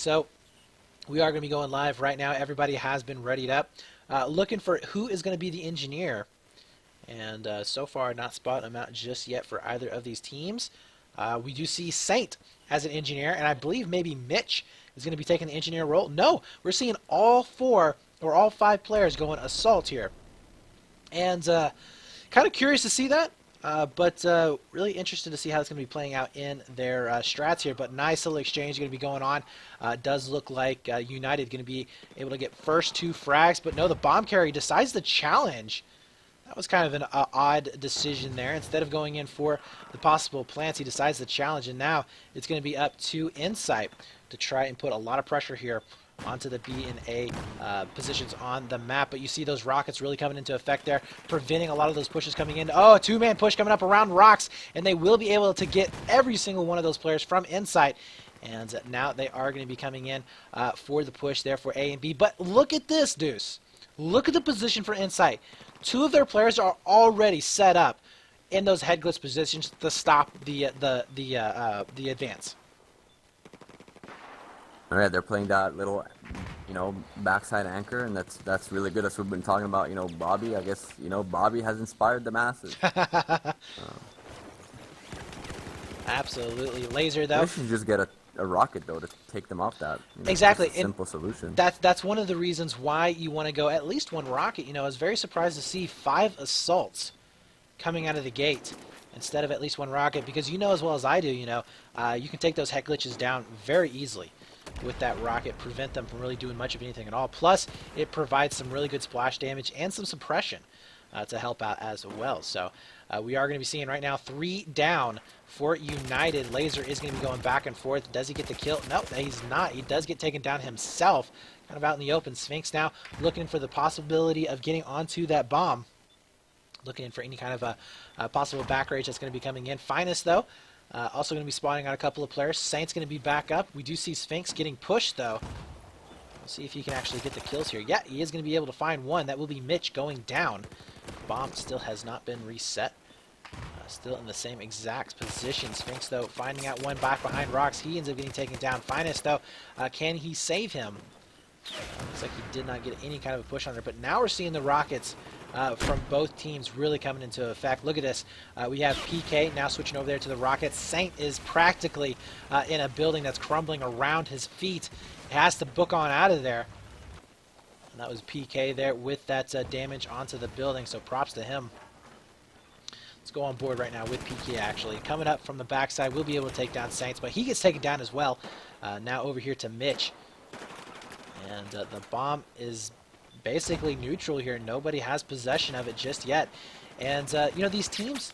So we are going to be going live right now. Everybody has been readied up. Looking for who is going to be the engineer. And so far, not spotting them out just yet for either of these teams. We do see Saint as an engineer, and I believe maybe Mitch is going to be taking the engineer role. No, we're seeing all 4 or all 5 players going assault here. And kind of curious to see that, but really interested to see how it's going to be playing out in their strats here. But nice little exchange going to be going on. Does look like United going to be able to get first 2 frags, but no, the bomb carrier decides to challenge. That was kind of an odd decision there. Instead of going in for the possible plants, he decides to challenge, and now it's going to be up to Insight to try and put a lot of pressure here onto the B and A positions on the map. But you see those rockets really coming into effect there, preventing a lot of those pushes coming in. Oh, a 2-man push coming up around rocks, and they will be able to get every single one of those players from Insight. And now they are going to be coming in for the push there for A and B. But look at this, Deuce. Look at the position for Insight. 2 of their players are already set up in those head glitch positions to stop the advance. All right, they're playing that little, backside anchor, and that's really good. That's what we've been talking about. Bobby. I guess Bobby has inspired the masses. Absolutely, Laser though. We should just get a rocket though to take them off that. Exactly, simple solution. That's one of the reasons why you want to go at least 1 rocket. I was very surprised to see 5 assaults coming out of the gate instead of at least 1 rocket, because as well as I do, you can take those head glitches down very easily with that rocket, prevent them from really doing much of anything at all. Plus, it provides some really good splash damage and some suppression to help out as well. So we are going to be seeing right now 3 down for United. Laser is going to be going back and forth. Does he get the kill? No, he's not. He does get taken down himself, kind of out in the open. Sphinx now looking for the possibility of getting onto that bomb, looking for any kind of a possible back rage that's going to be coming in. Finest, though, also going to be spawning out a couple of players. Saint's going to be back up. We do see Sphinx getting pushed, though. We'll see if he can actually get the kills here. Yeah, he is going to be able to find one. That will be Mitch going down. Bomb still has not been reset. Still in the same exact position. Sphinx, though, finding out one back behind rocks. He ends up getting taken down. Finest, though, can he save him? Looks like he did not get any kind of a push on there. But now we're seeing the rockets from both teams really coming into effect. Look at this. We have PK now switching over there to the rockets. Saint is practically in a building that's crumbling around his feet. He has to book on out of there. And that was PK there with that damage onto the building. So props to him. Let's go on board right now with PK, actually. Coming up from the backside, we'll be able to take down Saints, but he gets taken down as well. Now over here to Mitch. And the bomb is basically neutral here. Nobody has possession of it just yet. And, these teams,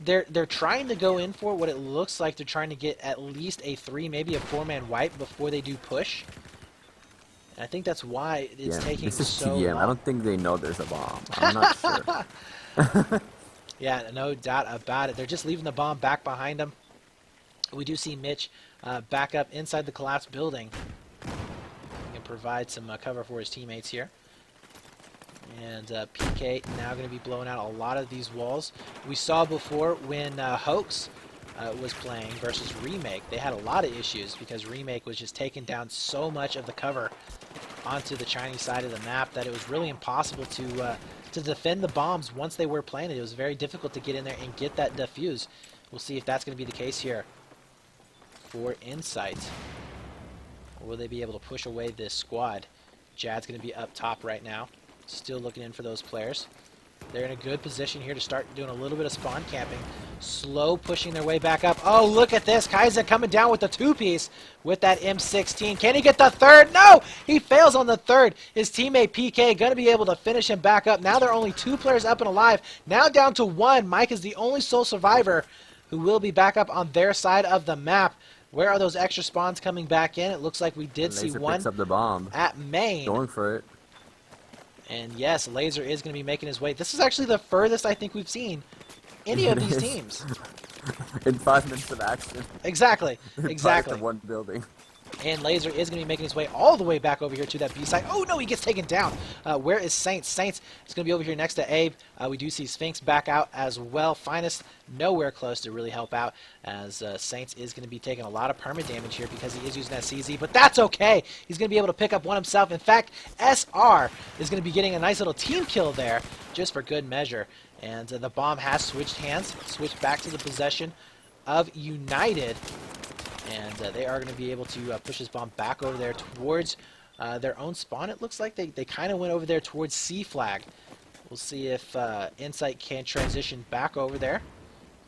they're trying to go in for what it looks like they're trying to get at least a 3, maybe a 4-man wipe before they do push. And I think that's why it's taking so long. I don't think they know there's a bomb. I'm not sure. Yeah, no doubt about it. They're just leaving the bomb back behind them. We do see Mitch back up inside the collapsed building. He can provide some cover for his teammates here. And PK now going to be blowing out a lot of these walls. We saw before when Hoax was playing versus Remake, they had a lot of issues because Remake was just taking down so much of the cover onto the Chinese side of the map that it was really impossible to defend the bombs once they were planted. It was very difficult to get in there and get that defuse. We'll see if that's going to be the case here for Insight. Or will they be able to push away this squad? Jad's going to be up top right now. Still looking in for those players. They're in a good position here to start doing a little bit of spawn camping. Slow pushing their way back up. Oh, look at this. Kaiser coming down with the 2-piece with that M16. Can he get the 3rd? No! He fails on the 3rd. His teammate PK going to be able to finish him back up. Now there are only 2 players up and alive. Now down to 1. Mike is the only sole survivor who will be back up on their side of the map. Where are those extra spawns coming back in? It looks like we did see one picks up the bomb. At main. Going for it. And yes, Laser is going to be making his way. This is actually the furthest I think we've seen any of these teams. In 5 minutes of action. Exactly. Exactly. One building. And Laser is going to be making his way all the way back over here to that B side. Oh, no, he gets taken down. Where is Saints? Saints is going to be over here next to Abe. We do see Sphinx back out as well. Finest nowhere close to really help out, as Saints is going to be taking a lot of perma damage here because he is using that CZ, but that's okay. He's going to be able to pick up one himself. In fact, SR is going to be getting a nice little team kill there just for good measure. And the bomb has switched hands, switched back to the possession of United. And they are going to be able to push this bomb back over there towards their own spawn. It looks like they kind of went over there towards C flag. We'll see if Insight can transition back over there.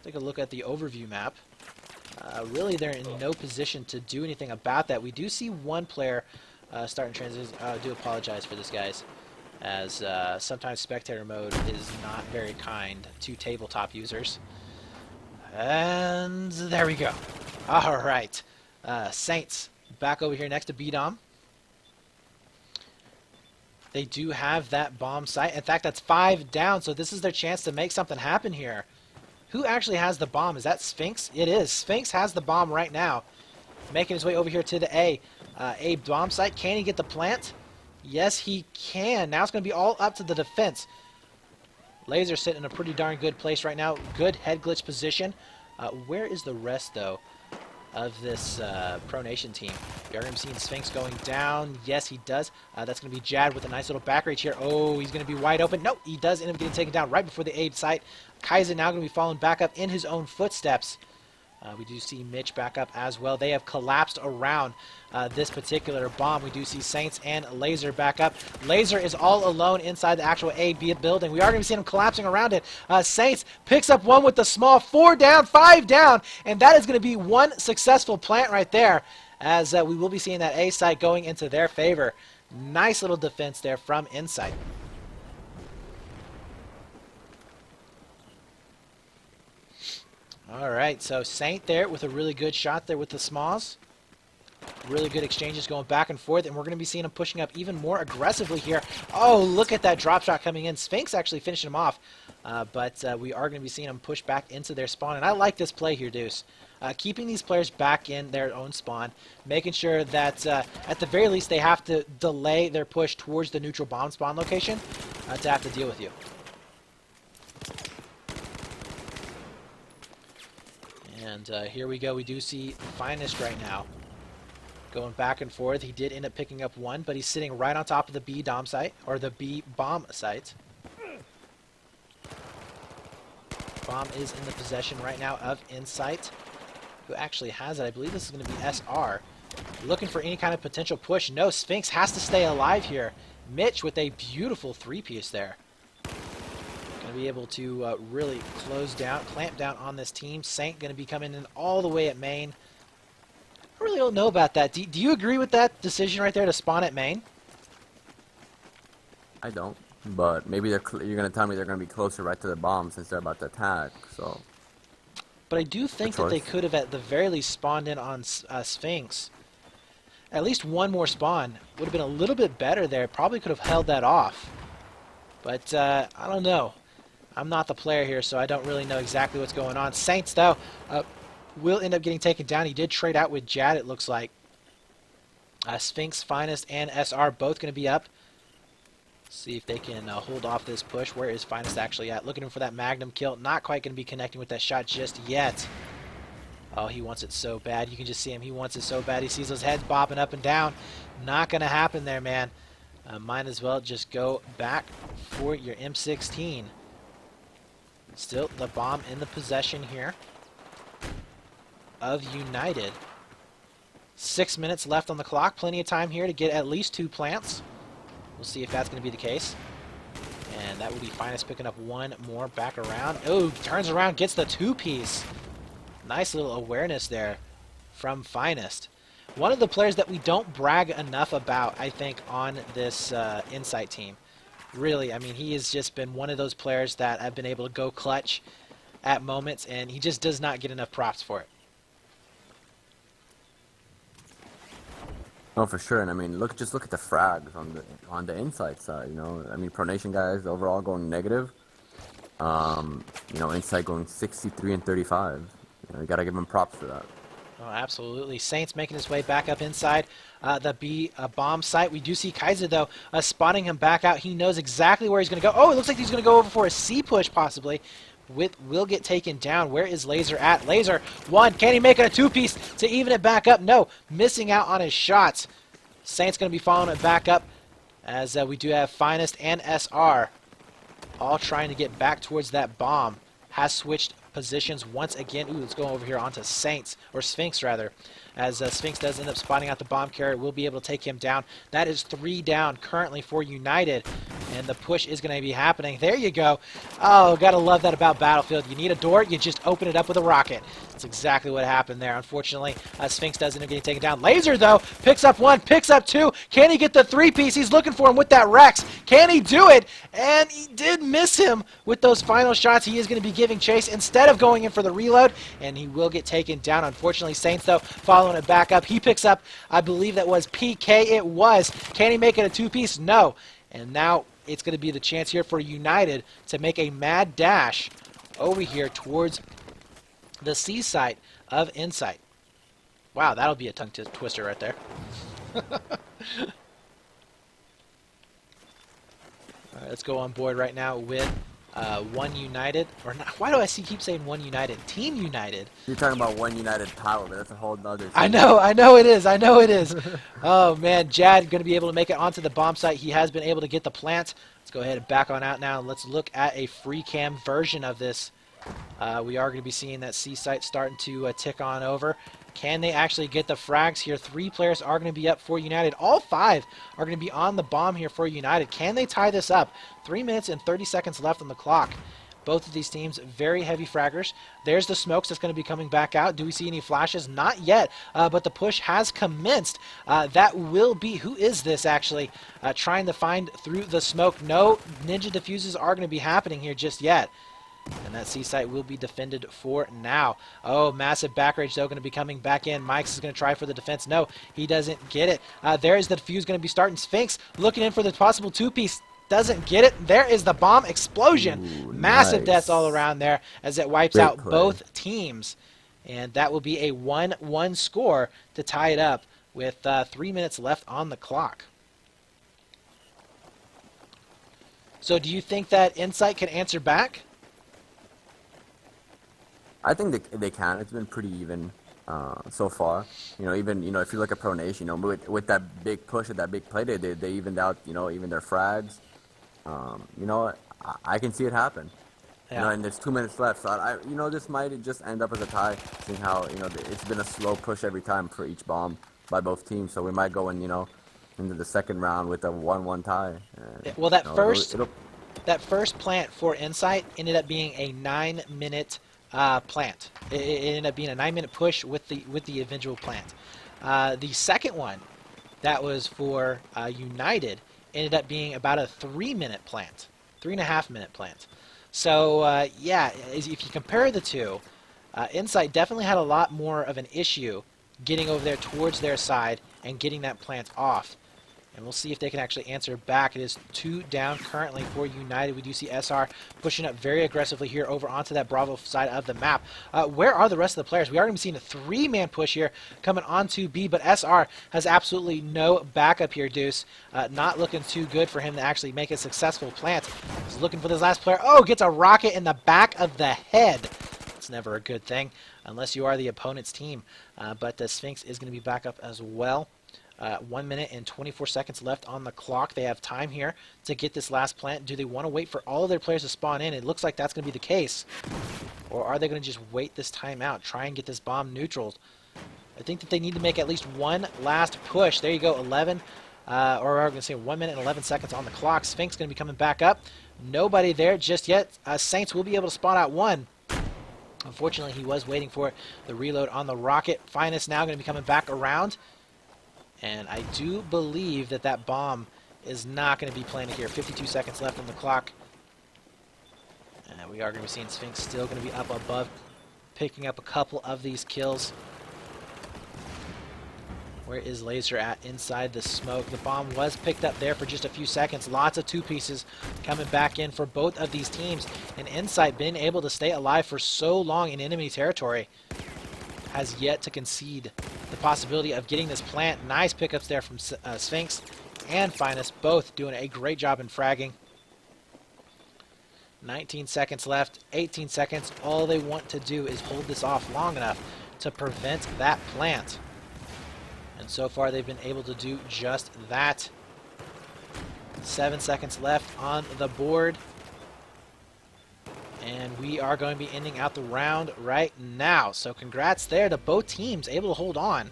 Take a look at the overview map. Really, they're in no position to do anything about that. We do see one player starting transition. I do apologize for this, guys, as sometimes spectator mode is not very kind to tabletop users. And there we go. All right, Saints back over here next to B-Dom. They do have that bomb site. In fact, that's 5 down, so this is their chance to make something happen here. Who actually has the bomb? Is that Sphinx? It is. Sphinx has the bomb right now, making his way over here to the A. A bomb site. Can he get the plant? Yes, he can. Now it's going to be all up to the defense. Laser sitting in a pretty darn good place right now. Good head glitch position. Where is the rest, though, of this Pronation team? We are seeing Sphinx going down. Yes, he does. That's going to be Jad with a nice little back reach here. Oh, he's going to be wide open. No, he does end up getting taken down right before the aid site. Kaizen now going to be falling back up in his own footsteps. We do see Mitch back up as well. They have collapsed around this particular bomb. We do see Saints and Laser back up. Laser is all alone inside the actual A building. We are going to see him collapsing around it. Saints picks up one with the small. 4 down, 5 down, and that is going to be one successful plant right there, as we will be seeing that A site going into their favor. Nice little defense there from Insight. All right, so Saint there with a really good shot there with the smalls. Really good exchanges going back and forth, and we're going to be seeing him pushing up even more aggressively here. Oh, look at that drop shot coming in. Sphinx actually finishing him off, but we are going to be seeing him push back into their spawn, and I like this play here, Deuce. Keeping these players back in their own spawn, making sure that at the very least they have to delay their push towards the neutral bomb spawn location to have to deal with you. And here we go. We do see Finest right now going back and forth. He did end up picking up one, but he's sitting right on top of the B dom site, or the B bomb site. Bomb is in the possession right now of Insight, who actually has it. I believe this is going to be SR. Looking for any kind of potential push. No, Sphinx has to stay alive here. Mitch with a beautiful 3-piece there. Going to be able to really clamp down on this team. Saint going to be coming in all the way at main. I really don't know about that. Do you agree with that decision right there to spawn at main? I don't, but maybe you're going to tell me they're going to be closer right to the bomb since they're about to attack, so. But I do think that they could have at the very least spawned in on Sphinx. At least one more spawn would have been a little bit better there. Probably could have held that off. But I don't know. I'm not the player here, so I don't really know exactly what's going on. Saints, though, will end up getting taken down. He did trade out with Jad, it looks like. Sphinx, Finest, and SR both going to be up. See if they can hold off this push. Where is Finest actually at? Looking for that Magnum kill. Not quite going to be connecting with that shot just yet. Oh, he wants it so bad. You can just see him. He wants it so bad. He sees those heads bobbing up and down. Not going to happen there, man. Might as well just go back for your M16. Still the bomb in the possession here of United. 6 minutes left on the clock. Plenty of time here to get at least 2 plants. We'll see if that's going to be the case. And that will be Finest picking up one more back around. Oh, turns around, gets the 2-piece. Nice little awareness there from Finest. One of the players that we don't brag enough about, I think, on this Insight team. Really, I mean, he has just been one of those players that have been able to go clutch at moments, and he just does not get enough props for it. No, for sure, and I mean, just look at the frags on the Insight side. You know, I mean, Pronation guys overall going negative. You know, Insight going 63 and 35. You know, you gotta give them props for that. Oh, absolutely. Saints making his way back up inside the B bomb site. We do see Kaiser, though, spotting him back out. He knows exactly where he's going to go. Oh, it looks like he's going to go over for a C push, possibly. Will get taken down. Where is Laser at? Laser, one. Can he make it a two-piece to even it back up? No. Missing out on his shots. Saints going to be following it back up as we do have Finest and SR all trying to get back towards that bomb. Has switched positions once again. Ooh, let's go over here onto Saints, or Sphinx rather, as Sphinx does end up spotting out the bomb carrier. We'll be able to take him down. That is 3 down currently for United, and the push is going to be happening. There you go. Oh, gotta love that about Battlefield. You need a door, you just open it up with a rocket. That's exactly what happened there. Unfortunately, Sphinx does end up getting taken down. Laser, though, picks up 1, picks up 2. Can he get the 3-piece? He's looking for him with that Rex. Can he do it? And he did miss him with those final shots. He is going to be giving chase instead of going in for the reload, and he will get taken down. Unfortunately, Saints, though, following it back up. He picks up, I believe that was PK. It was. Can he make it a 2-piece? No. And now it's going to be the chance here for United to make a mad dash over here towards the C site of Insight. Wow, that'll be a tongue twister right there. All right, let's go on board right now with One United, or not, why do I keep saying One United? Team United. You're talking about One United Power, but that's a whole nother thing. I know it is. Oh man, Jad going to be able to make it onto the bomb site. He has been able to get the plant. Let's go ahead and back on out now. Let's look at a free cam version of this. We are going to be seeing that C site starting to tick on over. Can they actually get the frags here? 3 players are going to be up for United. All 5 are going to be on the bomb here for United. Can they tie this up? 3 minutes and 30 seconds left on the clock. Both of these teams, very heavy fraggers. There's the smokes that's going to be coming back out. Do we see any flashes? Not yet, but the push has commenced. That will be, who is this actually, trying to find through the smoke? No ninja diffuses are going to be happening here just yet. And that C site will be defended for now. Oh, massive back rage, though, going to be coming back in. Mike's is going to try for the defense. No, he doesn't get it. There is the defuse going to be starting. Sphinx looking in for the possible 2-piece. Doesn't get it. There is the bomb explosion. Ooh, massive nice. deaths all around there as it wipes Great out play. both teams. And that will be a 1-1 score to tie it up with 3 minutes left on the clock. So do you think that Insight can answer back? I think they can. It's been pretty even so far. Even if you look at Pro Nation, with that big push at that big play, they evened out, even their frags. I can see it happen. Yeah. And there's 2 minutes left, so this might just end up as a tie, seeing how it's been a slow push every time for each bomb by both teams. So we might go in, into the second round with a 1-1 tie. Well, that first plant for Insight ended up being a 9-minute plant. It ended up being a 9-minute push with the individual plant. The second one, that was for United, ended up being about a 3-minute plant, 3.5-minute plant. So yeah, if you compare the two, Insight definitely had a lot more of an issue getting over there towards their side and getting that plant off. And we'll see if they can actually answer back. It is 2 down currently for United. We do see SR pushing up very aggressively here over onto that Bravo side of the map. Where are the rest of the players? We are going to be seeing a 3-man push here coming onto B, but SR has absolutely no backup here, Deuce. Not looking too good for him to actually make a successful plant. He's looking for this last player. Oh, gets a rocket in the back of the head. It's never a good thing unless you are the opponent's team. But the Sphinx is going to be back up as well. 1 minute and 24 seconds left on the clock. They have time here to get this last plant. Do they want to wait for all of their players to spawn in? It looks like that's going to be the case. Or are they going to just wait this time out, try and get this bomb neutraled? I think that they need to make at least one last push. There you go, 11, or I'm going to say 1 minute and 11 seconds on the clock. Sphinx going to be coming back up. Nobody there just yet. Saints will be able to spawn out one. Unfortunately, he was waiting for the reload on the rocket. Finest now going to be coming back around. And I do believe that that bomb is not going to be planted here. 52 seconds left on the clock. And we are going to be seeing Sphinx still going to be up above, picking up a couple of these kills. Where is Laser at? Inside the smoke. The bomb was picked up there for just a few seconds. Lots of 2 pieces coming back in for both of these teams. And Insight been able to stay alive for so long in enemy territory. has yet to concede the possibility of getting this plant. Nice pickups there from Sphinx and Finest, both doing a great job in fragging. 19 seconds left, 18 seconds. All they want to do is hold this off long enough to prevent that plant. And so far they've been able to do just that. 7 seconds left on the board. And we are going to be ending out the round right now. So congrats there to both teams able to hold on.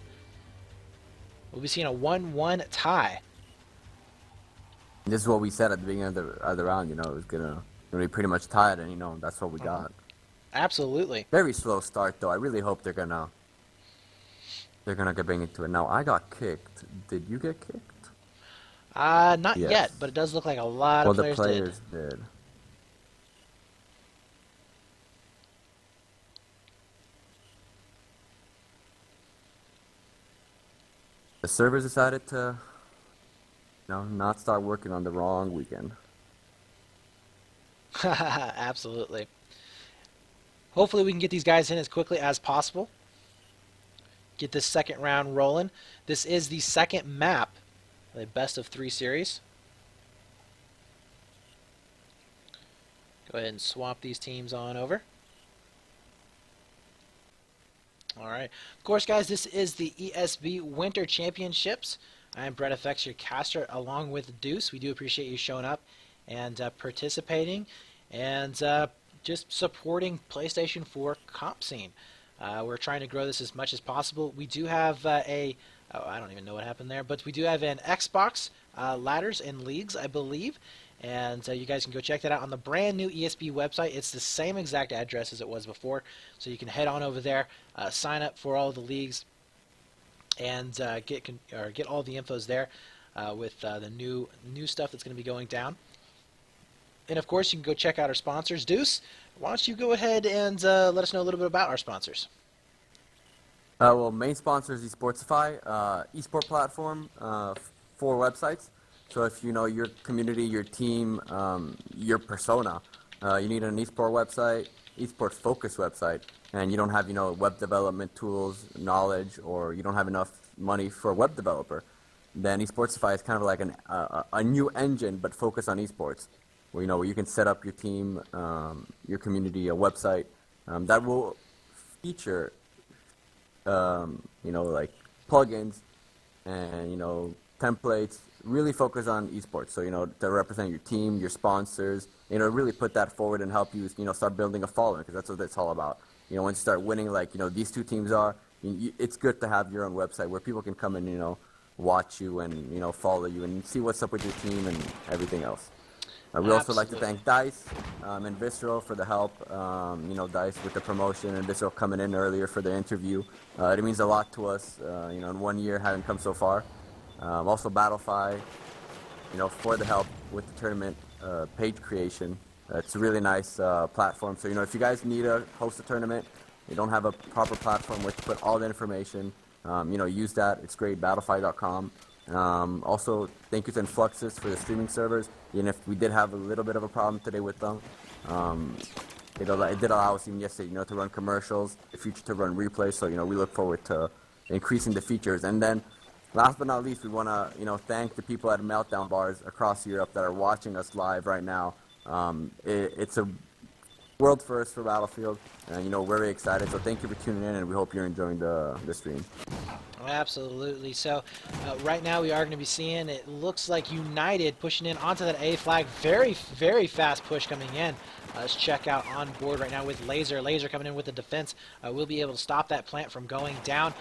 We'll be seeing a 1-1 tie. This is what we said at the beginning of the round, you know, it was going to be pretty much tied, and, you know, that's what we got. Absolutely. Very slow start, though. I really hope they're going to get bring into it. Now, I got kicked. Did you get kicked? Not Yes. yet, but it does look like a lot of players did. Well, the players did. The servers decided to, you know, not start working on the wrong weekend. Absolutely. Hopefully we can get these guys in as quickly as possible. Get this second round rolling. This is the second map, the best of 3 series. Go ahead and swap these teams on over. Alright. Of course, guys, this is the ESB Winter Championships. I am Brett FX, your caster, along with Deuce. We do appreciate you showing up and participating and just supporting PlayStation 4 comp scene. We're trying to grow this as much as possible. We do have I don't even know what happened there, but we do have an Xbox ladders and leagues, I believe. And you guys can go check that out on the brand new ESB website. It's the same exact address as it was before. So you can head on over there, sign up for all the leagues, and get all the infos there with the new stuff that's going to be going down. And of course, you can go check out our sponsors. Deuce, why don't you go ahead and let us know a little bit about our sponsors? Well, main sponsor is Esportsify, esport platform for websites. So if you know your community, your team, your persona, you need an esport website, esport focused website, and you don't have, you know, web development tools, knowledge, or you don't have enough money for a web developer, then Esportsify is kind of like a new engine, but focused on esports, where, you know, where you can set up your team, your community, a website that will feature, you know, like plugins and, you know, templates, really focus on esports. So, you know, to represent your team, your sponsors, you know, really put that forward and help you, you know, start building a following, because that's what it's all about. You know, once you start winning, like, you know, these two teams are, it's good to have your own website where people can come and, you know, watch you and, you know, follow you and see what's up with your team and everything else. We also like to thank DICE and Visceral for the help. You know, DICE with the promotion and Visceral coming in earlier for the interview. It means a lot to us, you know, in 1 year having come so far. Also Battlefy, you know, for the help with the tournament page creation. It's a really nice platform. So, you know, if you guys need to host a tournament, you don't have a proper platform where to put all the information, you know, use that. It's great, battlefy.com. Also, thank you to Influxus for the streaming servers. Even if we did have a little bit of a problem today with them, it did allow us even yesterday, you know, to run commercials, the future to run replays. So, you know, we look forward to increasing the features. And then, last but not least, we want to, you know, thank the people at Meltdown bars across Europe that are watching us live right now. It's a world first for Battlefield, and, you know, we're very excited. So thank you for tuning in, and we hope you're enjoying the stream. Absolutely. So right now we are going to be seeing, it looks like United pushing in onto that A flag. Very, very fast push coming in. Let's check out on board right now with Laser. Laser coming in with the defense. We'll be able to stop that plant from going down.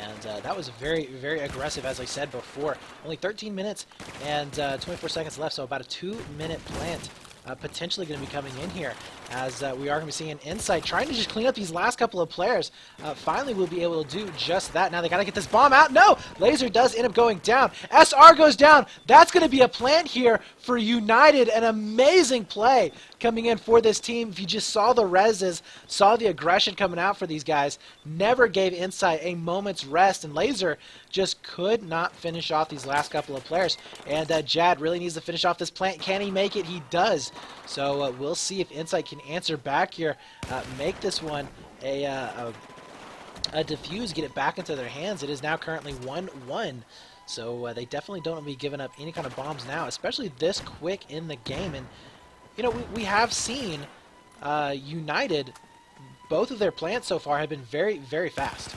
And that was very, very aggressive, as I said before. Only 13 minutes and 24 seconds left, so about a 2-minute plant. Potentially going to be coming in here, as we are going to be seeing Insight trying to just clean up these last couple of players. Finally, we'll be able to do just that. Now they got to get this bomb out. No! Laser does end up going down. SR goes down. That's going to be a plant here for United. An amazing play coming in for this team. If you just saw the reses, saw the aggression coming out for these guys, never gave Insight a moment's rest, and Laser just could not finish off these last couple of players. And Jad really needs to finish off this plant. Can he make it? He does. So we'll see if Insight can answer back here, make this one a defuse, get it back into their hands. It is now currently 1-1. So they definitely don't want to be giving up any kind of bombs now, especially this quick in the game. And, you know, we have seen United, both of their plants so far have been very, very fast.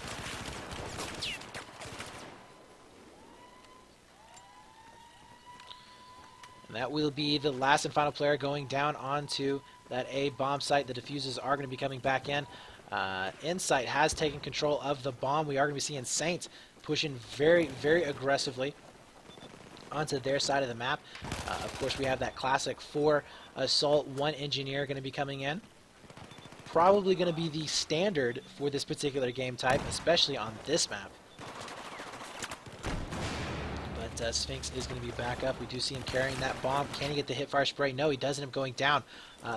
And that will be the last and final player going down onto that A bomb site. The diffuses are going to be coming back in. Insight has taken control of the bomb. We are going to be seeing Saints pushing very, very aggressively onto their side of the map. Of course, we have that classic 4 assault, 1 engineer going to be coming in. Probably going to be the standard for this particular game type, especially on this map. But Sphinx is going to be back up. We do see him carrying that bomb. Can he get the hit fire spray? No, he doesn't. End up going down.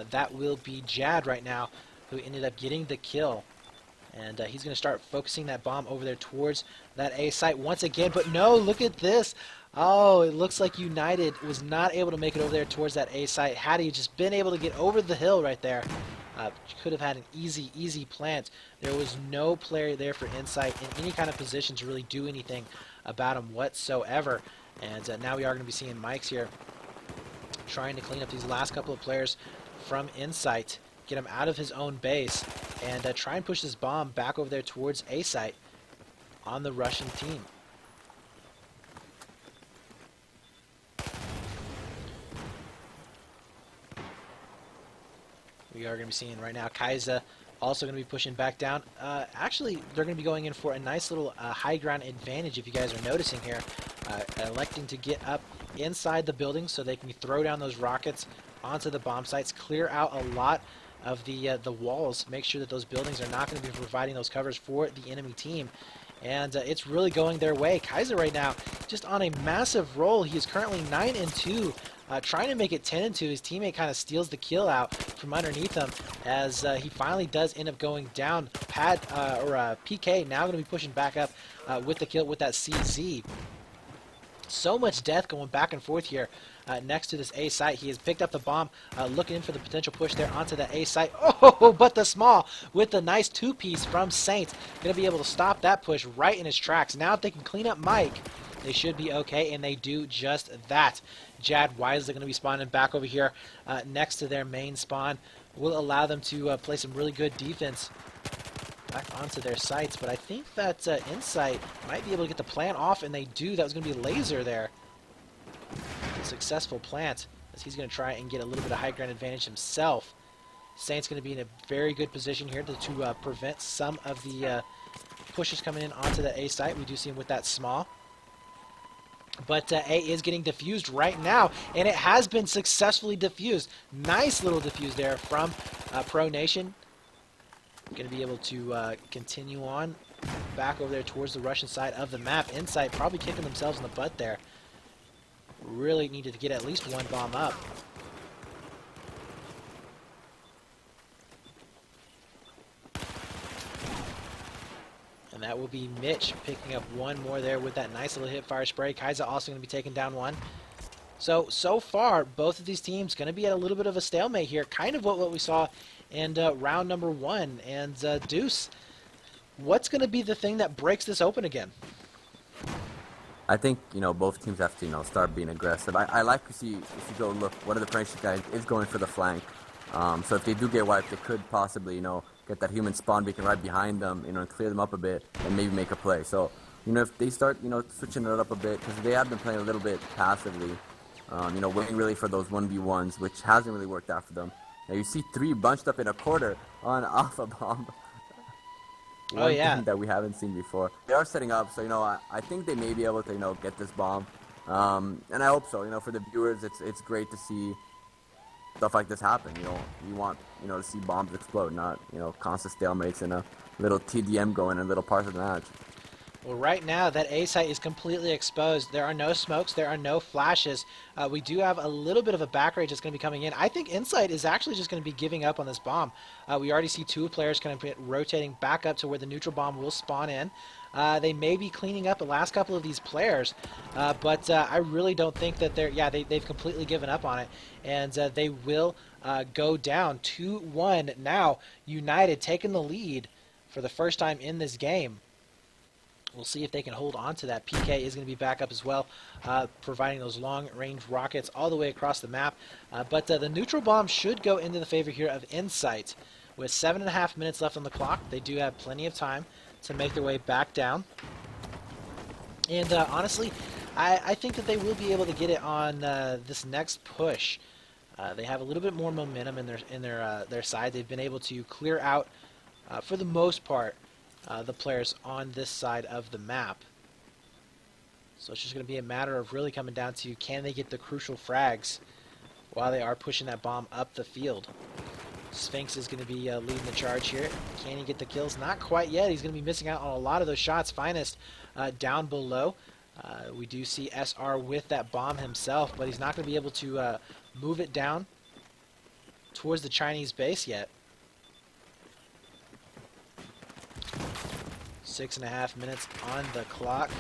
That will be Jad right now, who ended up getting the kill. And he's going to start focusing that bomb over there towards that A site once again. But no, look at this. Oh, it looks like United was not able to make it over there towards that A site. Had he just been able to get over the hill right there, could have had an easy, easy plant. There was no player there for Insight in any kind of position to really do anything about him whatsoever. And now we are going to be seeing Mike's here trying to clean up these last couple of players from Insight, get him out of his own base, and try and push this bomb back over there towards A site on the Russian team. We are going to be seeing right now Kaiser also going to be pushing back down. Actually, they're going to be going in for a nice little high ground advantage, if you guys are noticing here. Electing to get up inside the building so they can throw down those rockets onto the bomb sites, clear out a lot of the walls, make sure that those buildings are not going to be providing those covers for the enemy team. And it's really going their way. Kaiser right now just on a massive roll. He is currently 9-2. Trying to make it 10-2. His teammate kind of steals the kill out from underneath him as he finally does end up going down. PK now going to be pushing back up with the kill with that CZ. So much death going back and forth here next to this A site. He has picked up the bomb, looking in for the potential push there onto the A site. Oh, but the small with the nice 2-piece from Saints. Going to be able to stop that push right in his tracks. Now if they can clean up Mike, they should be okay, and they do just that. Jad wisely going to be spawning back over here next to their main spawn. Will allow them to play some really good defense back onto their sites, but I think that Insight might be able to get the plant off, and they do. That was going to be Laser there. A successful plant, as he's going to try and get a little bit of high ground advantage himself. Saint's going to be in a very good position here to prevent some of the pushes coming in onto the A site. We do see him with that small. But A is getting diffused right now, and it has been successfully diffused. Nice little diffuse there from Pro Nation. Going to be able to continue on back over there towards the Russian side of the map. Insight probably kicking themselves in the butt there. Really needed to get at least one bomb up. And that will be Mitch picking up one more there with that nice little hip fire spray. Kaiser also going to be taking down one. So far, both of these teams going to be at a little bit of a stalemate here. Kind of what we saw in round number 1. And Deuce, what's going to be the thing that breaks this open again? I think, both teams have to, start being aggressive. I like to see, if you go look, one of the French guys is going for the flank. So if they do get wiped, they could possibly, get that human spawn beacon right behind them, and clear them up a bit and maybe make a play. So, if they start, switching it up a bit, because they have been playing a little bit passively, waiting really for those 1v1s, which hasn't really worked out for them. Now you see 3 bunched up in a quarter on Alpha Bomb. One thing that we haven't seen before. They are setting up, so I think they may be able to get this bomb, and I hope so. For the viewers, it's great to see stuff like this happen. You want to see bombs explode, not constant stalemates and a little TDM going in little parts of the match. Well, right now, that A site is completely exposed. There are no smokes. There are no flashes. We do have a little bit of a back rage that's going to be coming in. I think Insight is actually just going to be giving up on this bomb. We already see 2 players kind of rotating back up to where the neutral bomb will spawn in. They may be cleaning up the last couple of these players, but I really don't think that they've completely given up on it, and they will go down 2-1 now. United taking the lead for the first time in this game. We'll see if they can hold on to that. PK is going to be back up as well, providing those long-range rockets all the way across the map. But the neutral bomb should go into the favor here of Insight. With 7.5 minutes left on the clock, they do have plenty of time to make their way back down. And honestly, I think that they will be able to get it on this next push. They have a little bit more momentum in their side. They've been able to clear out, for the most part, the players on this side of the map. So it's just going to be a matter of really coming down to, can they get the crucial frags while they are pushing that bomb up the field. Sphinx is going to be leading the charge here. Can he get the kills? Not quite yet. He's going to be missing out on a lot of those shots. Finest down below. We do see SR with that bomb himself, but he's not going to be able to move it down towards the Chinese base yet. 6.5 minutes on the clock.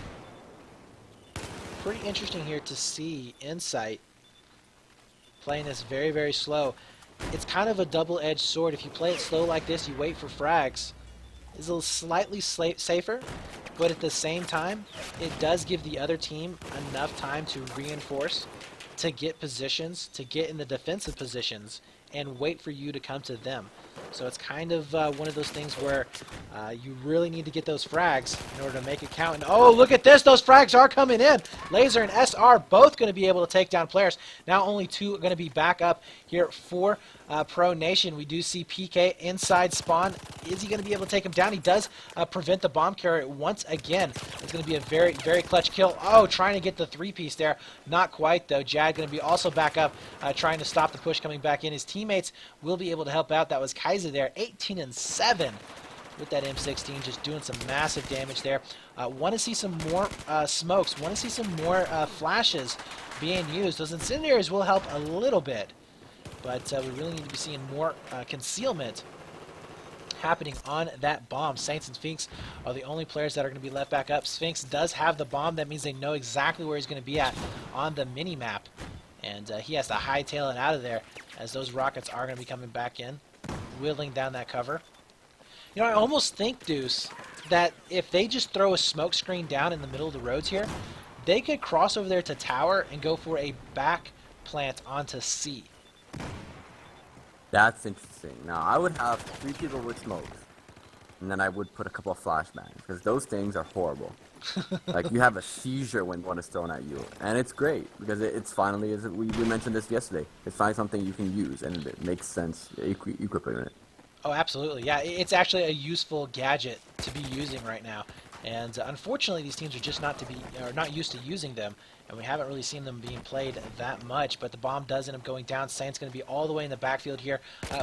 Pretty interesting here to see Insight playing this very, very slow. It's kind of a double-edged sword. If you play it slow like this, you wait for frags. It's a little slightly safer, but at the same time, it does give the other team enough time to reinforce, to get positions, to get in the defensive positions, and wait for you to come to them. So it's kind of one of those things where you really need to get those frags in order to make it count. And oh, look at this! Those frags are coming in! Laser and SR both going to be able to take down players. Now only two are going to be back up here for Pro Nation. We do see PK inside spawn. Is he going to be able to take him down? He does prevent the bomb carrier once again. It's going to be a very, very clutch kill. Oh, trying to get the three-piece there. Not quite, though. Jad going to be also back up, trying to stop the push coming back in. His teammates will be able to help out. That was Kaiser there, 18-7 with that M16, just doing some massive damage there. Want to see some more smokes. Want to see some more flashes being used. Those incendiaries will help a little bit, but we really need to be seeing more concealment happening on that bomb. Saints and Sphinx are the only players that are going to be left back up. Sphinx does have the bomb. That means they know exactly where he's going to be at on the mini-map. And he has to hightail it out of there, as those rockets are going to be coming back in, whittling down that cover. You know, I almost think, Deuce, that if they just throw a smoke screen down in the middle of the roads here, they could cross over there to tower and go for a back plant onto C. That's interesting. Now, I would have 3 people with smokes, and then I would put a couple of flashbangs, because those things are horrible. Like, you have a seizure when one is thrown at you, and it's great, because it's finally, as we mentioned this yesterday, it's finally something you can use, and it makes sense equipping it. Oh, absolutely. Yeah, it's actually a useful gadget to be using right now. And unfortunately, these teams are just not used to using them, and we haven't really seen them being played that much. But the bomb does end up going down. Saint's going to be all the way in the backfield here.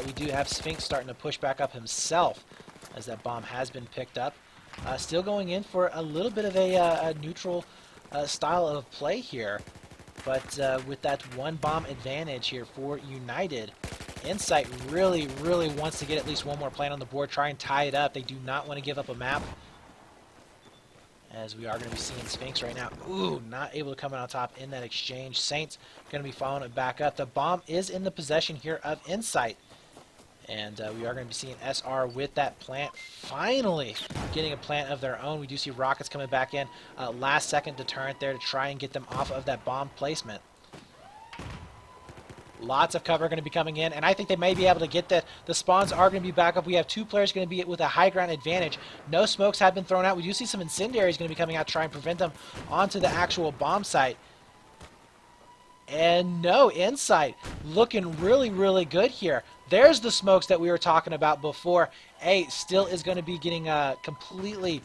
We do have Sphinx starting to push back up himself, as that bomb has been picked up. Still going in for a little bit of a neutral style of play here, but with that one bomb advantage here for United. Insight really, really wants to get at least one more plant on the board, try and tie it up. They do not want to give up a map, as we are going to be seeing Sphinx right now. Ooh, not able to come out on top in that exchange. Saints going to be following it back up. The bomb is in the possession here of Insight, and we are going to be seeing SR with that plant, finally getting a plant of their own. We do see rockets coming back in. Last second deterrent there to try and get them off of that bomb placement. Lots of cover going to be coming in, and I think they may be able to get that. The spawns are going to be back up. We have 2 players going to be with a high ground advantage. No smokes have been thrown out. We do see some incendiaries going to be coming out to try and prevent them onto the actual bomb site. And no, Insight looking really, really good here. There's the smokes that we were talking about before. A still is going to be getting completely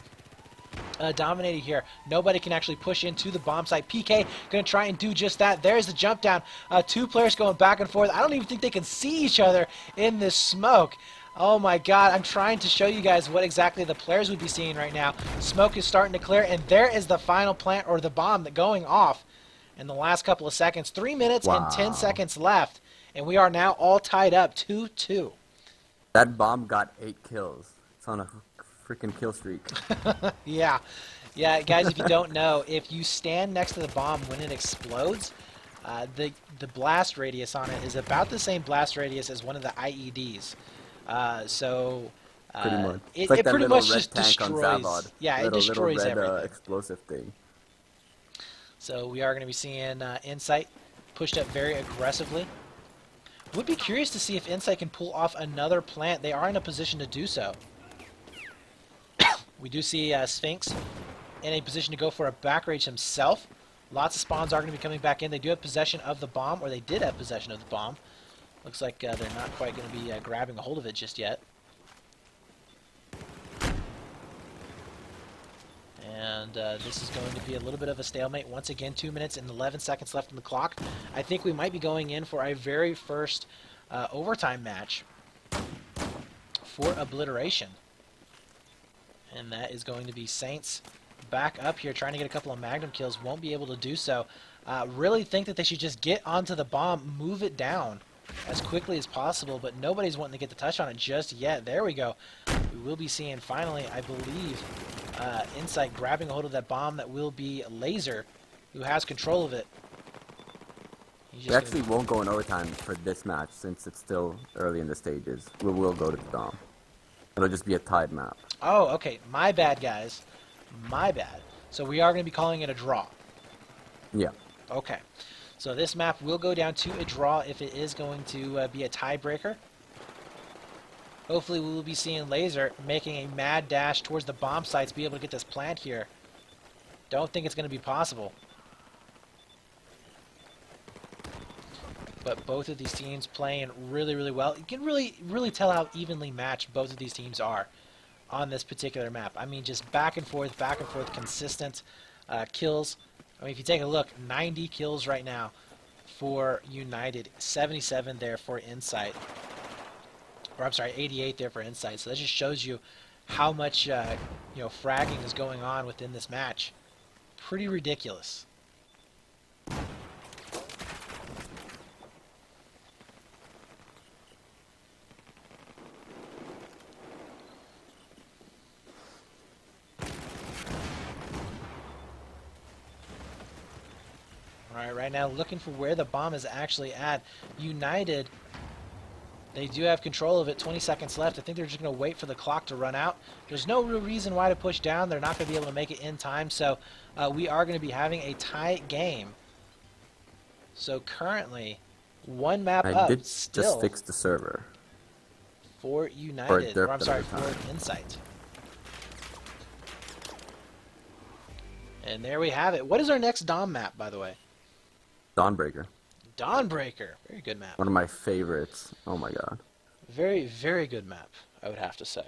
dominated here. Nobody can actually push into the bomb site. PK going to try and do just that. There's the jump down. 2 players going back and forth. I don't even think they can see each other in this smoke. Oh my god, I'm trying to show you guys what exactly the players would be seeing right now. Smoke is starting to clear, and there is the final plant, or the bomb, that going off in the last couple of seconds. 3 minutes and 10 seconds left, and we are now all tied up 2-2. That bomb got 8 kills. It's on a freaking kill streak. Yeah, guys, if you don't know, if you stand next to the bomb when it explodes, the blast radius on it is about the same blast radius as one of the IEDs. So Pretty much. It, It's like it that pretty little much red just tank on destroys. Zavod. Yeah, it Little destroys red everything. explosive thing. So we are going to be seeing Insight pushed up very aggressively. Would be curious to see if Insight can pull off another plant. They are in a position to do so. We do see Sphinx in a position to go for a back rage himself. Lots of spawns are going to be coming back in. They do have possession of the bomb, or they did have possession of the bomb. Looks like they're not quite going to be grabbing a hold of it just yet. And this is going to be a little bit of a stalemate. Once again, 2 minutes and 11 seconds left on the clock. I think we might be going in for a very first overtime match for Obliteration. And that is going to be Saints back up here trying to get a couple of Magnum kills. Won't be able to do so. Really think that they should just get onto the bomb, move it down as quickly as possible, but nobody's wanting to get the touch on it just yet. There we go. We will be seeing finally, I believe, Insight grabbing a hold of that bomb. That will be Laser, who has control of it. We actually won't go in overtime for this match since it's still early in the stages. We will go to the Dom. It'll just be a tied map. Oh, okay. My bad, guys. My bad. So we are going to be calling it a draw. Yeah. Okay. So this map will go down to a draw if it is going to be a tiebreaker. Hopefully we will be seeing Laser making a mad dash towards the bomb sites, be able to get this plant here. Don't think it's going to be possible. But both of these teams playing really, really well. You can really tell how evenly matched both of these teams are on this particular map. I mean, just back and forth, consistent kills. I mean, if you take a look, 90 kills right now for United, 77 there for Insight. Or I'm sorry, 88 there for Insight. So that just shows you how much fragging is going on within this match. Pretty ridiculous. Alright, right now looking for where the bomb is actually at. United, they do have control of it. 20 seconds left. I think they're just going to wait for the clock to run out. There's no real reason why to push down. They're not going to be able to make it in time. So we are going to be having a tight game. So currently, one map up. I did still just fix the server. For United. Or I'm sorry, for time. Insight. And there we have it. What is our next Dom map, by the way? Dawnbreaker. Dawnbreaker. Very good map. One of my favorites. Oh my god. Very, very good map, I would have to say.